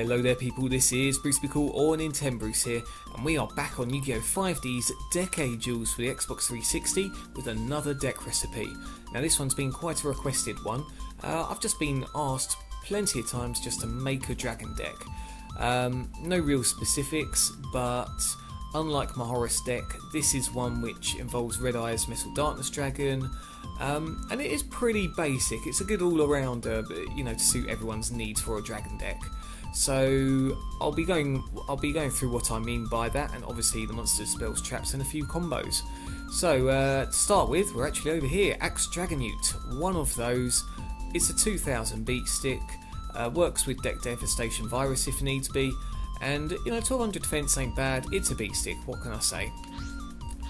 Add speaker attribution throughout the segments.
Speaker 1: Hello there people, this is Bruce Bickle or Nintendo here, and we are back on Yu-Gi-Oh! 5D's Deck Angels for the Xbox 360 with another deck recipe. Now this one's been quite a requested one. I've just been asked plenty of times just to make a dragon deck. No real specifics, but unlike my Horus deck, this is one which involves Red Eyes Metal Darkness Dragon, and it is pretty basic. It's a good all-rounder, to suit everyone's needs for a dragon deck. So I'll be going through what I mean by that, and obviously the monsters, spells, traps, and a few combos. So to start with, we're actually over here. Axe Dragonute, one of those. It's a 2000 beat stick. Works with Deck Devastation Virus if needs be, and 1200 defense ain't bad. It's a beat stick. What can I say?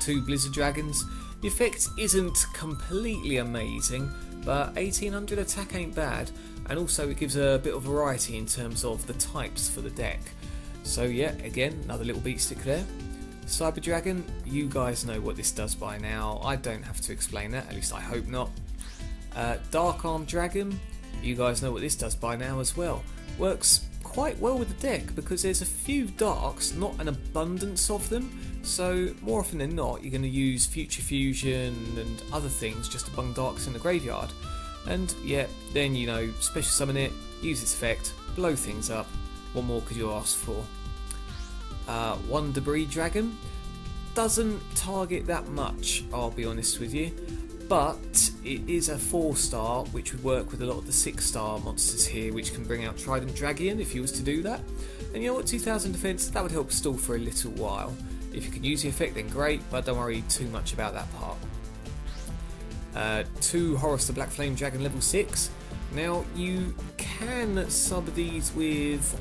Speaker 1: 2 Blizzard Dragons. The effect isn't completely amazing, but 1800 attack ain't bad, and also it gives a bit of variety in terms of the types for the deck. So yeah, again, another little beat stick there. Cyber Dragon, you guys know what this does by now. I don't have to explain that, at least I hope not. Dark Arm Dragon, you guys know what this does by now as well. Works quite well with the deck because there's a few darks, not an abundance of them, so more often than not you're going to use Future Fusion and other things just to bung darks in the graveyard. And yeah, then special summon it, use its effect, blow things up. What more could you ask for? 1 Debris Dragon doesn't target that much, I'll be honest with you, but it is a 4-star which would work with a lot of the 6-star monsters here, which can bring out Trident Dragon if you was to do that. And you know what, 2000 defense, that would help stall for a little while. If you can use the effect then great, but don't worry too much about that part. 2 Horus the Black Flame Dragon level 6. Now you can sub these with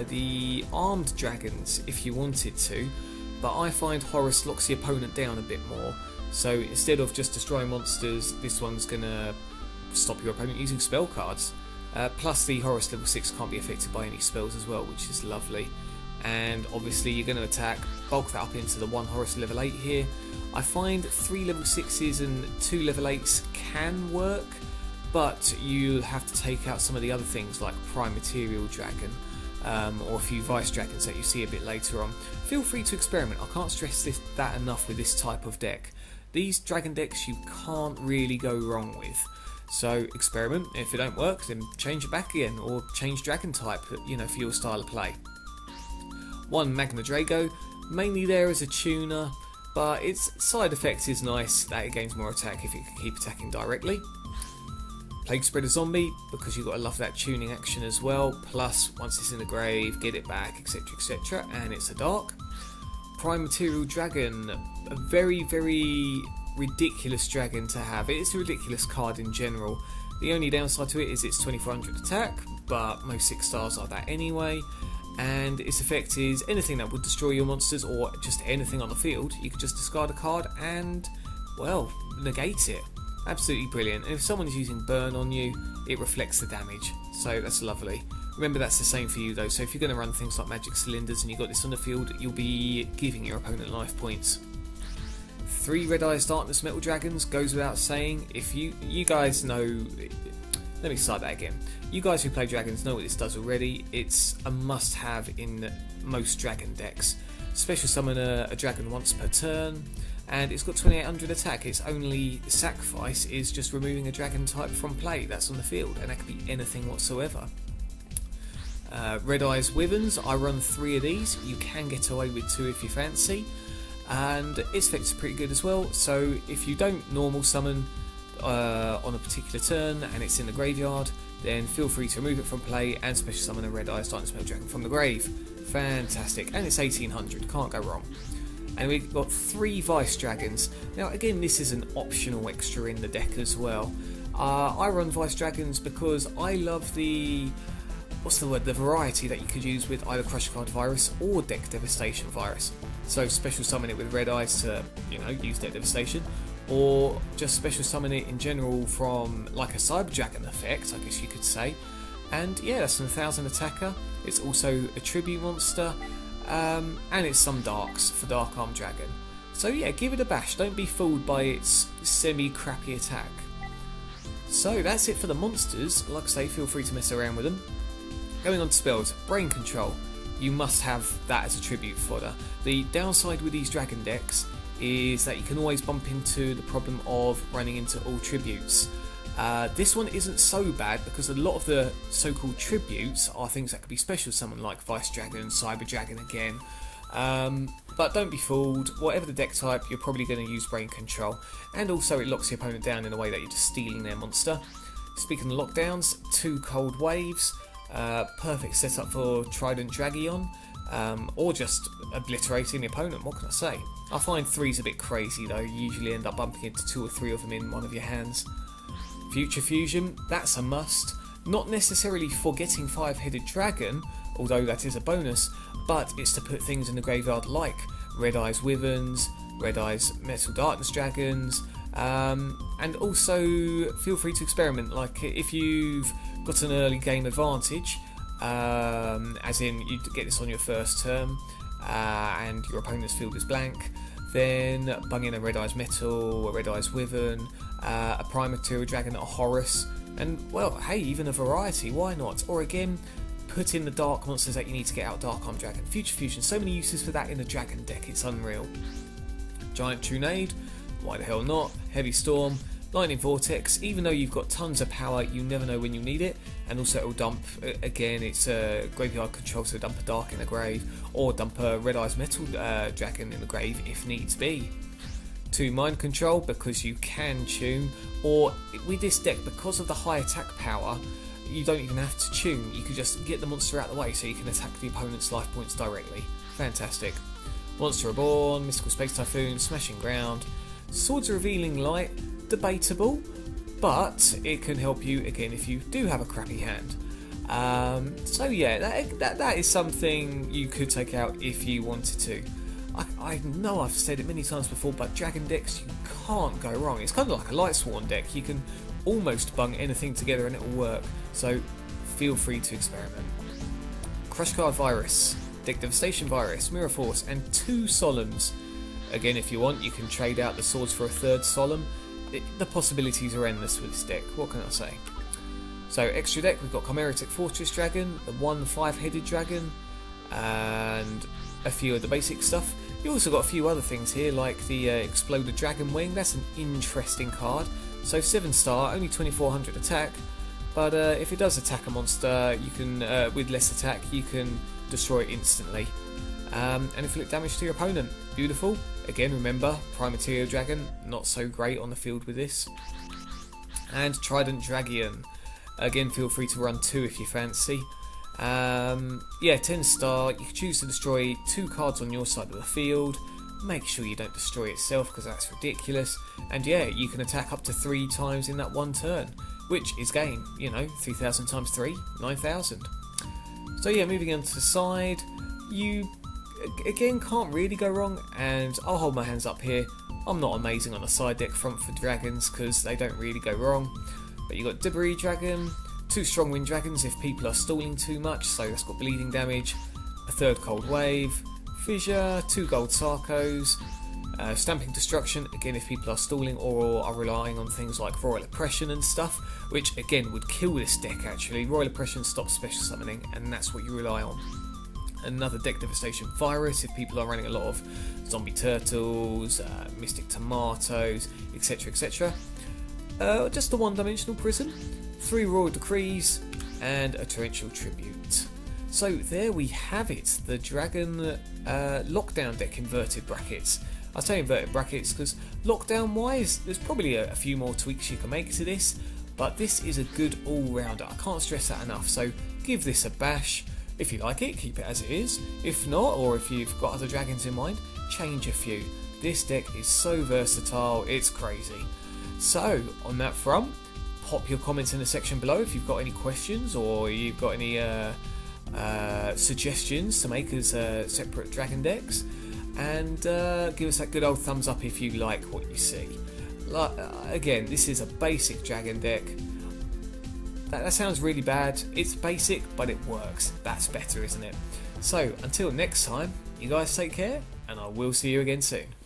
Speaker 1: the armed dragons if you wanted to, but I find Horus locks the opponent down a bit more. So instead of just destroying monsters, this one's gonna stop your opponent using spell cards. Plus the Horus level 6 can't be affected by any spells as well, which is lovely. And obviously you're going to attack, bulk that up into the 1 Horus level 8 here. I find 3 level 6s and 2 level 8s can work, but you'll have to take out some of the other things like Prime Material Dragon, or a few Vice Dragons that you see a bit later on. Feel free to experiment. I can't stress that enough with this type of deck. These dragon decks you can't really go wrong with. So experiment. If it don't work, then change it back again, or change dragon type, for your style of play. 1 Magna Drago, mainly there as a tuner, but its side effect is nice that it gains more attack if it can keep attacking directly. Plague Spreader Zombie, because you've got to love that tuning action as well, plus once it's in the grave, get it back, etc, etc, and it's a dark. Prime Material Dragon, a very, very ridiculous dragon to have. It's a ridiculous card in general. The only downside to it is it's 2400 attack, but most 6 stars are that anyway. And its effect is anything that would destroy your monsters or just anything on the field, you could just discard a card and, well, negate it. Absolutely brilliant. And if someone is using burn on you, it reflects the damage, so that's lovely. Remember, that's the same for you though, so if you're going to run things like Magic Cylinders and you've got this on the field, you'll be giving your opponent life points. 3 Red Eyes Darkness Metal Dragons, goes without saying. If you guys know, let me start that again. You guys who play dragons know what this does already. It's a must-have in most dragon decks. Special summon a dragon once per turn, and it's got 2800 attack. Its only sacrifice is just removing a dragon type from play that's on the field, and that could be anything whatsoever. Red Eyes Wyverns, I run 3 of these. You can get away with 2 if you fancy, and its effect is pretty good as well. So if you don't normal summon on a particular turn and it's in the graveyard, then feel free to remove it from play and special summon a Red Eyes Darkness Metal Dragon from the grave. Fantastic, and it's 1800, can't go wrong. And we've got 3 Vice Dragons. Now again, this is an optional extra in the deck as well. I run Vice Dragons because I love the variety that you could use with either Crush Card Virus or Deck Devastation Virus. So special summon it with Red Eyes to, use Deck Devastation, or just special summon it in general from like a Cyber Dragon effect, I guess you could say. And yeah, that's an 1000 attacker. It's also a tribute monster, and it's some darks for Dark Arm Dragon. So yeah, give it a bash. Don't be fooled by its semi-crappy attack. So that's it for the monsters. Like I say, feel free to mess around with them. going on to spells, Brain Control. You must have that as a tribute fodder. The downside with these dragon decks is that you can always bump into the problem of running into all tributes. This one isn't so bad because a lot of the so-called tributes are things that could be special to someone like Vice Dragon, Cyber Dragon again. But don't be fooled, whatever the deck type, you're probably going to use Brain Control. And also it locks the opponent down in a way that you're just stealing their monster. Speaking of lockdowns, 2 Cold Waves, perfect setup for Trident Dragion, or just obliterating the opponent, what can I say? I find 3's a bit crazy though, you usually end up bumping into 2 or 3 of them in one of your hands. Future Fusion, that's a must. Not necessarily for getting 5-headed dragon, although that is a bonus, but it's to put things in the graveyard like Red Eyes Wyverns, Red Eyes Metal Darkness Dragons, and also feel free to experiment, like if you've got an early game advantage, as in you get this on your first turn, and your opponent's field is blank, then bung in a Red Eyes Metal, a Red Eyes Wyvern, a Prime Material Dragon, a Horus, and well, hey, even a variety, why not? Or again, put in the dark monsters that you need to get out Dark Arm Dragon. Future Fusion, so many uses for that in the dragon deck, it's unreal. Giant Trunade, why the hell not? Heavy Storm, Lightning Vortex, even though you've got tons of power, you never know when you need it, and also it'll dump, again, it's a graveyard control, so dump a Dark in the grave, or dump a Red Eyes Metal Dragon in the grave if needs be. 2 Mind Control, because you can tune, or with this deck, because of the high attack power, you don't even have to tune, you can just get the monster out of the way so you can attack the opponent's life points directly. Fantastic. Monster Reborn, Mystical Space Typhoon, Smashing Ground, Swords of Revealing Light, debatable, but it can help you again if you do have a crappy hand. So yeah, that is something you could take out if you wanted to. I know I've said it many times before, but dragon decks, you can't go wrong. It's kind of like a Lightsworn deck. You can almost bung anything together and it will work. So feel free to experiment. Crush Card Virus, Deck Devastation Virus, Mirror Force, and 2 Solemns. Again, if you want, you can trade out the swords for a 3rd Solemn. The possibilities are endless with this deck, what can I say? So extra deck, we've got Chimeritic Fortress Dragon, the 1 5-headed dragon, and a few of the basic stuff. You also got a few other things here, like the Exploded Dragon Wing. That's an interesting card. So 7-star, only 2400 attack, but if it does attack a monster, you can with less attack, you can destroy it instantly, and inflict damage to your opponent. Beautiful. Again, remember, Prime Material Dragon, not so great on the field with this. And Trident Dragion. Again, feel free to run 2 if you fancy. Yeah, 10-star, you can choose to destroy 2 cards on your side of the field. Make sure you don't destroy itself because that's ridiculous. And yeah, you can attack up to 3 times in that one turn, which is game, you know, 3000 times 3, 9000. So yeah, moving on to the side, you again can't really go wrong, and I'll hold my hands up here. I'm not amazing on a side deck front for dragons because they don't really go wrong. But you got Debris Dragon, 2 Strongwind Dragons if people are stalling too much, so that's got bleeding damage, a 3rd Cold Wave, Fissure, 2 Gold Sarkos, Stamping Destruction, again if people are stalling or are relying on things like Royal Oppression and stuff, which again would kill this deck actually. Royal Oppression stops special summoning and that's what you rely on. Another Deck Devastation Virus if people are running a lot of Zombie Turtles, Mystic Tomatoes, etc, etc. Just a 1-dimensional prison, 3 Royal Decrees, and a Torrential Tribute. So there we have it, the Dragon Lockdown deck inverted brackets. I say inverted brackets because lockdown wise there's probably a few more tweaks you can make to this, but this is a good all-rounder, I can't stress that enough, so give this a bash. If you like it, keep it as it is. If not, or if you've got other dragons in mind, change a few. This deck is so versatile, it's crazy. So, on that front, pop your comments in the section below if you've got any questions or you've got any suggestions to make as separate dragon decks, and give us that good old thumbs up if you like what you see. Again, this is a basic dragon deck. That sounds really bad. It's basic, but it works. That's better, isn't it? So, until next time, you guys take care, and I will see you again soon.